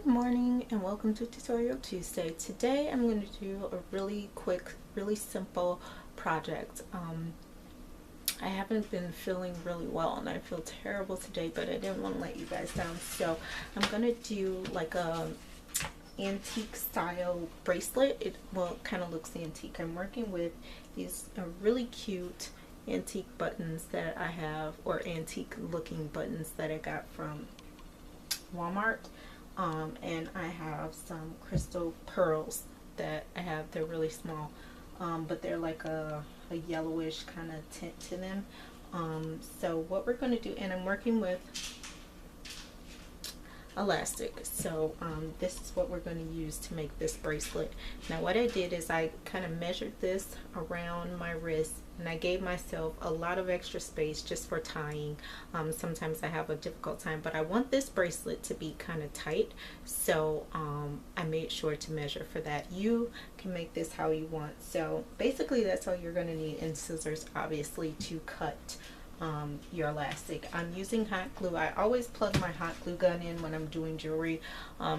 Good morning and welcome to Tutorial Tuesday. Today I'm going to do a really quick, really simple project. I haven't been feeling really well and I feel terrible today, but I didn't want to let you guys down. So I'm going to do like a antique style bracelet. It kind of looks antique. I'm working with these really cute antique buttons that I have, or antique looking buttons that I got from Walmart. And I have some crystal pearls that I have. They're really small, but they're like a yellowish kind of tint to them. So what we're going to do, and I'm working with elastic, so this is what we're going to use to make this bracelet. Now what I did is I kind of measured this around my wrist, and I gave myself a lot of extra space just for tying. Sometimes I have a difficult time, but I want this bracelet to be kind of tight, so I made sure to measure for that. You can make this how you want. So basically that's all you're going to need, and scissors obviously to cut your elastic. I'm using hot glue. I always plug my hot glue gun in when I'm doing jewelry,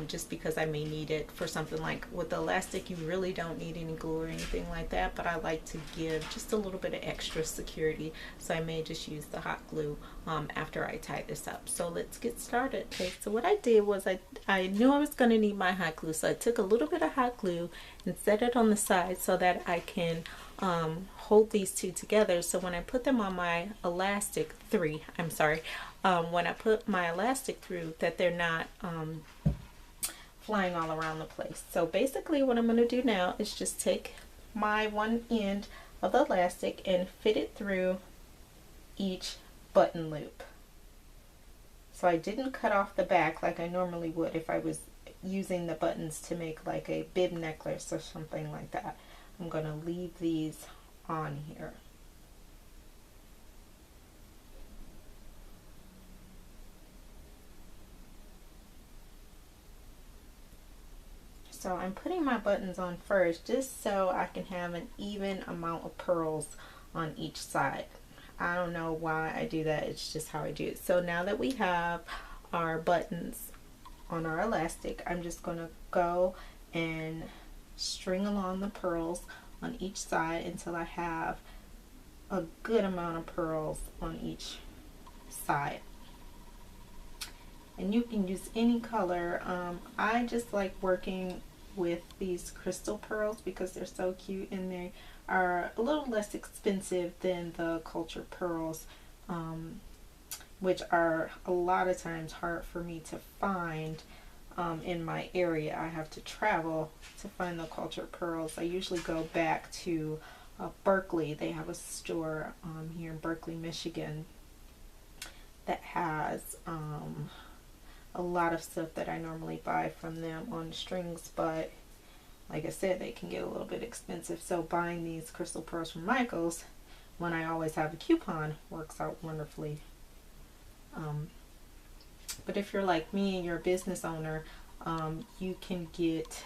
just because I may need it for something. Like with the elastic, you really don't need any glue or anything like that, but I like to give just a little bit of extra security, so I may just use the hot glue after I tie this up. So let's get started. Okay, so what I did was I knew I was going to need my hot glue, so I took a little bit of hot glue and set it on the side so that I can hold these two together. So when I put them on my elastic when I put my elastic through, that they're not flying all around the place. So basically what I'm going to do now is just take my one end of the elastic and fit it through each button loop. So I didn't cut off the back like I normally would if I was using the buttons to make like a bib necklace or something like that. I'm going to leave these on here. So I'm putting my buttons on first just so I can have an even amount of pearls on each side. I don't know why I do that, it's just how I do it. So now that we have our buttons on our elastic, I'm just going to go and string along the pearls on each side until I have a good amount of pearls on each side. And you can use any color. I just like working with these crystal pearls because they're so cute, and they are a little less expensive than the cultured pearls, which are a lot of times hard for me to find. In my area, I have to travel to find the cultured pearls. I usually go back to Berkeley. They have a store here in Berkeley, Michigan that has a lot of stuff that I normally buy from them on strings, but like I said, they can get a little bit expensive. So buying these crystal pearls from Michael's, when I always have a coupon, works out wonderfully. But if you're like me and you're a business owner, you can get,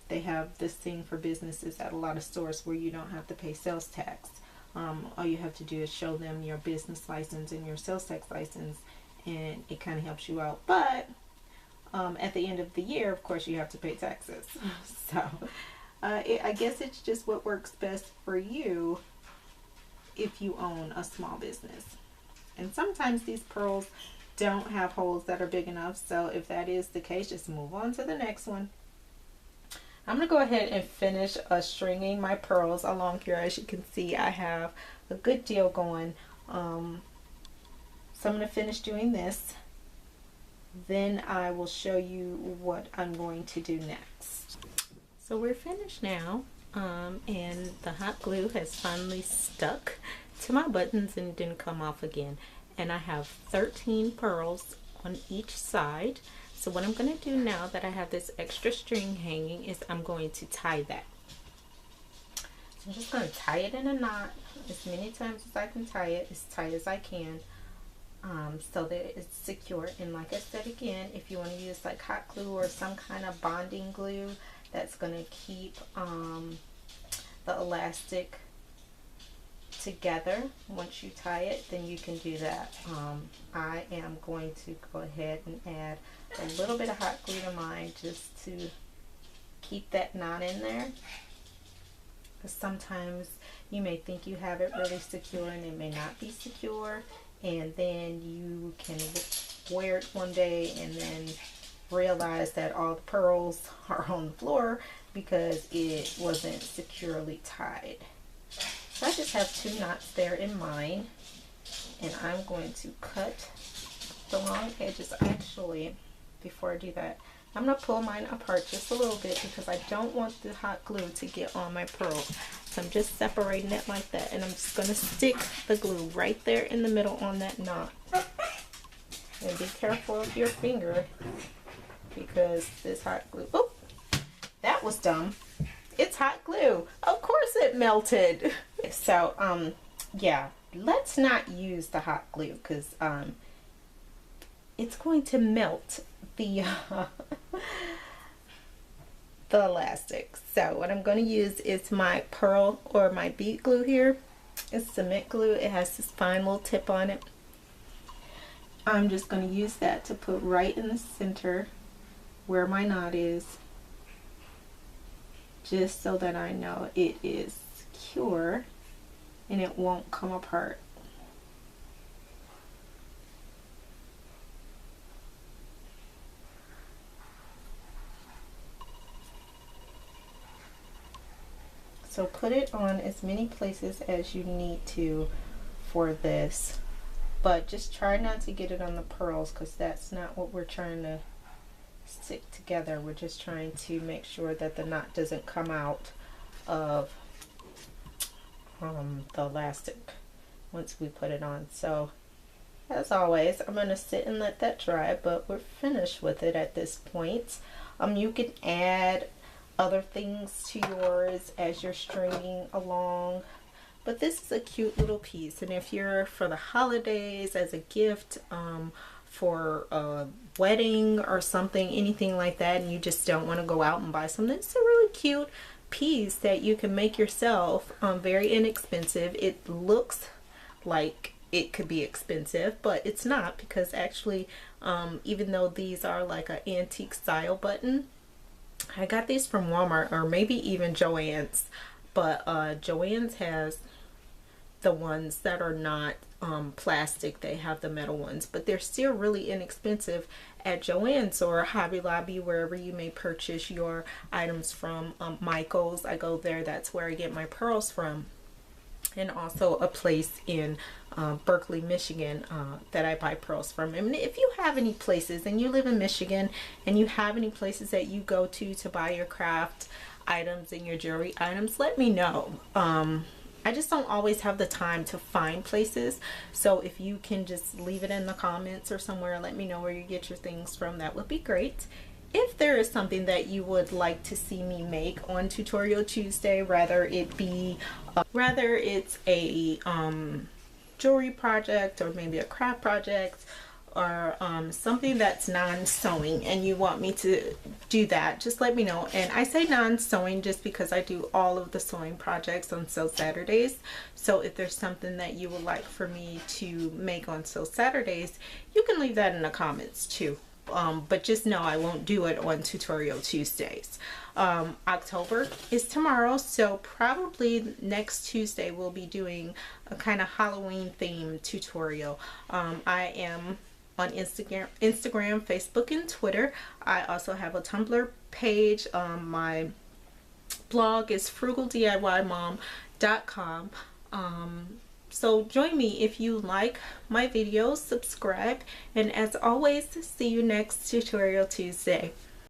they have this thing for businesses at a lot of stores where you don't have to pay sales tax. All you have to do is show them your business license and your sales tax license, and it kind of helps you out. But at the end of the year, of course, you have to pay taxes. So I guess it's just what works best for you if you own a small business. And sometimes these pearls don't have holes that are big enough, so if that is the case, just move on to the next one. I'm going to go ahead and finish stringing my pearls along here. As you can see, I have a good deal going. So I'm going to finish doing this. Then I will show you what I'm going to do next. So we're finished now, and the hot glue has finally stuck to my buttons and didn't come off again. And I have 13 pearls on each side. So what I'm going to do now that I have this extra string hanging is I'm going to tie that. So I'm just going to tie it in a knot as many times as I can tie it, as tight as I can, so that it's secure. And like I said again, if you want to use like hot glue or some kind of bonding glue that's going to keep the elastic together. Once you tie it, then you can do that. I am going to go ahead and add a little bit of hot glue to mine just to keep that knot in there. Because sometimes you may think you have it really secure and it may not be secure, and then you can wear it one day and then realize that all the pearls are on the floor because it wasn't securely tied. So I just have 2 knots there in mine, and I'm going to cut the long edges. Actually, before I do that, I'm going to pull mine apart just a little bit because I don't want the hot glue to get on my pearls. So I'm just separating it like that, and I'm just going to stick the glue right there in the middle on that knot. And be careful of your finger because this hot glue, oh, that was dumb. It's hot glue. Of course it melted. So, yeah, let's not use the hot glue because it's going to melt the the elastic. So what I'm going to use is my pearl or my bead glue here. It's cement glue. It has this fine little tip on it. I'm just going to use that to put right in the center where my knot is, just so that I know it is secure and it won't come apart. So put it on as many places as you need to for this, but just try not to get it on the pearls because that's not what we're trying to stick together. We're just trying to make sure that the knot doesn't come out of the elastic once we put it on. So as always, I'm going to sit and let that dry, but we're finished with it at this point. You can add other things to yours as you're stringing along, but this is a cute little piece, and if you're for the holidays as a gift, for a wedding or something, anything like that, and you just don't want to go out and buy something, it's a really cute piece that you can make yourself, very inexpensive. It looks like it could be expensive, but it's not, because actually even though these are like an antique style button, I got these from Walmart or maybe even Joann's, but Joann's has the ones that are not plastic. They have the metal ones, but they're still really inexpensive at Joann's or Hobby Lobby, wherever you may purchase your items from. Michael's, I go there, that's where I get my pearls from, and also a place in Berkeley, Michigan, that I buy pearls from. And if you have any places and you live in Michigan and you have any places that you go to buy your craft items and your jewelry items, let me know. I just don't always have the time to find places, so if you can just leave it in the comments or somewhere, let me know where you get your things from, that would be great. If there is something that you would like to see me make on Tutorial Tuesday, whether it's a jewelry project or maybe a craft project, or something that's non-sewing and you want me to do that, just let me know. And I say non-sewing just because I do all of the sewing projects on Sew Saturdays. So if there's something that you would like for me to make on Sew Saturdays, you can leave that in the comments too. But just know I won't do it on Tutorial Tuesdays. October is tomorrow, so probably next Tuesday we'll be doing a kind of Halloween themed tutorial. I am on Instagram, Facebook, and Twitter. I also have a Tumblr page. My blog is frugaldiymom.com. So join me if you like my videos, subscribe, and as always, see you next Tutorial Tuesday.